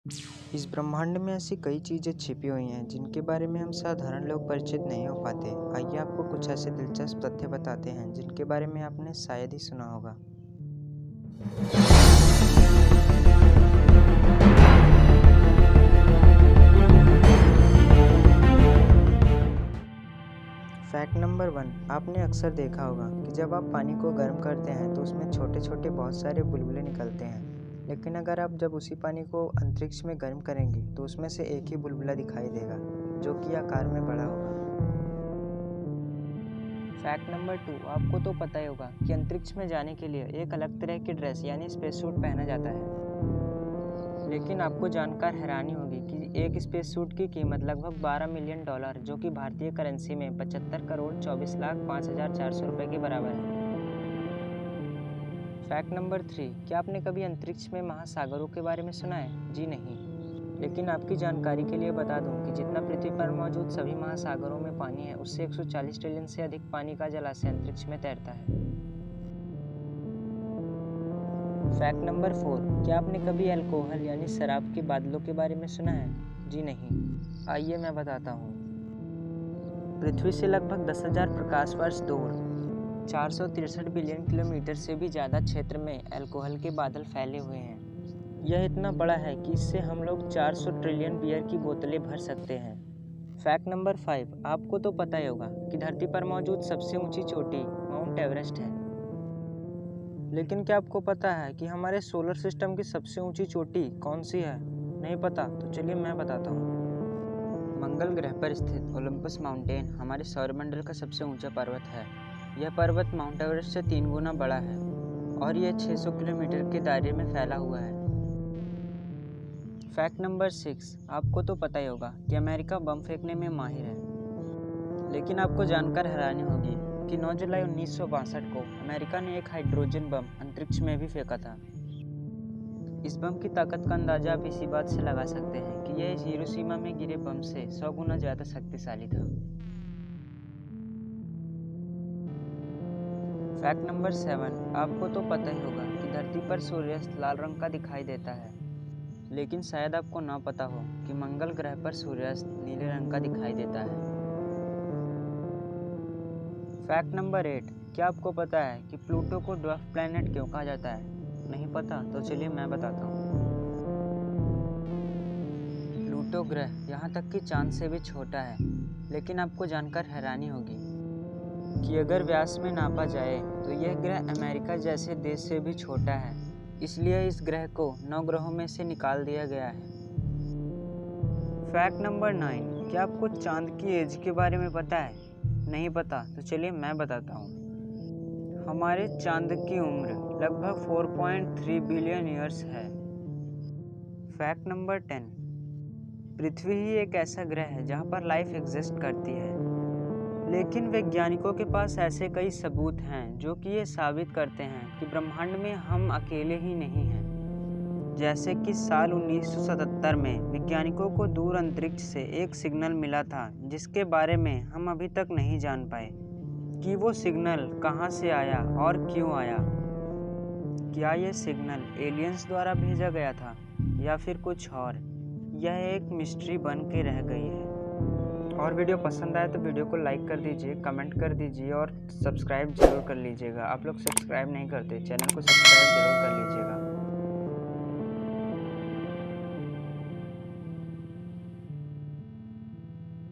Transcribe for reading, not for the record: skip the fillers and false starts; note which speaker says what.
Speaker 1: इस ब्रह्मांड में ऐसी कई चीज़ें छिपी हुई हैं जिनके बारे में हम साधारण लोग परिचित नहीं हो पाते। आइए आपको कुछ ऐसे दिलचस्प तथ्य बताते हैं जिनके बारे में आपने शायद ही सुना होगा। फैक्ट नंबर 1, आपने अक्सर देखा होगा कि जब आप पानी को गर्म करते हैं तो उसमें छोटे छोटे बहुत सारे बुलबुले निकलते हैं। लेकिन अगर आप जब उसी पानी को अंतरिक्ष में गर्म करेंगे तो उसमें से एक ही बुलबुला दिखाई देगा, जो कि आकार में बड़ा होगा।
Speaker 2: फैक्ट नंबर 2, आपको तो पता ही होगा कि अंतरिक्ष में जाने के लिए एक अलग तरह की ड्रेस यानी स्पेस सूट पहना जाता है। लेकिन आपको जानकर हैरानी होगी कि एक स्पेस सूट की कीमत लगभग $12 मिलियन, जो कि भारतीय करेंसी में 75 करोड़ 24 लाख 5,400 रुपये के बराबर है। फैक्ट नंबर 3, क्या आपने कभी अंतरिक्ष में महासागरों के बारे में सुना है? जी नहीं। लेकिन आपकी जानकारी के लिए बता दूं कि जितना पृथ्वी पर मौजूद सभी महासागरों में पानी है, उससे 140 ट्रिलियन से अधिक पानी का जलाशय अंतरिक्ष में तैरता है। फैक्ट नंबर 4, क्या आपने कभी अल्कोहल यानी शराब के बादलों के बारे में सुना है? जी नहीं। आइए मैं बताता हूँ। पृथ्वी से लगभग 10,000 प्रकाश वर्ष दूर 463 बिलियन किलोमीटर से भी ज़्यादा क्षेत्र में अल्कोहल के बादल फैले हुए हैं। यह इतना बड़ा है कि इससे हम लोग 400 ट्रिलियन बियर की बोतलें भर सकते हैं। फैक्ट नंबर 5, आपको तो पता ही होगा कि धरती पर मौजूद सबसे ऊंची चोटी माउंट एवरेस्ट है। लेकिन क्या आपको पता है कि हमारे सोलर सिस्टम की सबसे ऊंची चोटी कौन सी है? नहीं पता? तो चलिए मैं बताता हूँ। मंगल ग्रह पर स्थित ओलंपस माउंटेन हमारे सौरमंडल का सबसे ऊंचा पर्वत है। यह पर्वत माउंट एवरेस्ट से 3 गुना बड़ा है और यह 600 किलोमीटर के दायरे में फैला हुआ है। फैक्ट नंबर 6, आपको तो पता ही होगा कि अमेरिका बम फेंकने में माहिर है। लेकिन आपको जानकर हैरानी होगी कि 9 जुलाई 1962 को अमेरिका ने एक हाइड्रोजन बम अंतरिक्ष में भी फेंका था। इस बम की ताकत का अंदाजा आप इसी बात से लगा सकते हैं कि यह हिरोशिमा में गिरे बम से 100 गुना ज़्यादा शक्तिशाली था। फैक्ट नंबर 7, आपको तो पता ही होगा कि धरती पर सूर्यास्त लाल रंग का दिखाई देता है। लेकिन शायद आपको ना पता हो कि मंगल ग्रह पर सूर्यास्त नीले रंग का दिखाई देता है। फैक्ट नंबर 8, क्या आपको पता है कि प्लूटो को ड्वार्फ प्लैनेट क्यों कहा जाता है? नहीं पता? तो चलिए मैं बताता हूँ। प्लूटो ग्रह यहाँ तक कि चांद से भी छोटा है, लेकिन आपको जानकर हैरानी होगी कि अगर व्यास में नापा जाए तो यह ग्रह अमेरिका जैसे देश से भी छोटा है। इसलिए इस ग्रह को 9 ग्रहों में से निकाल दिया गया है। फैक्ट नंबर 9, क्या आपको चांद की एज के बारे में पता है? नहीं पता? तो चलिए मैं बताता हूँ। हमारे चांद की उम्र लगभग 4.3 बिलियन ईयर्स है। फैक्ट नंबर 10, पृथ्वी ही एक ऐसा ग्रह है जहाँ पर लाइफ एग्जिस्ट करती है। लेकिन वैज्ञानिकों के पास ऐसे कई सबूत हैं जो कि ये साबित करते हैं कि ब्रह्मांड में हम अकेले ही नहीं हैं। जैसे कि साल 1977 में वैज्ञानिकों को दूर अंतरिक्ष से एक सिग्नल मिला था जिसके बारे में हम अभी तक नहीं जान पाए कि वो सिग्नल कहाँ से आया और क्यों आया। क्या ये सिग्नल एलियंस द्वारा भेजा गया था या फिर कुछ और? यह एक मिस्ट्री बन के रह गई है। और वीडियो पसंद आए तो वीडियो को लाइक कर दीजिए, कमेंट कर दीजिए और सब्सक्राइब जरूर कर लीजिएगा। आप लोग सब्सक्राइब नहीं करते, चैनल को सब्सक्राइब जरूर कर लीजिएगा।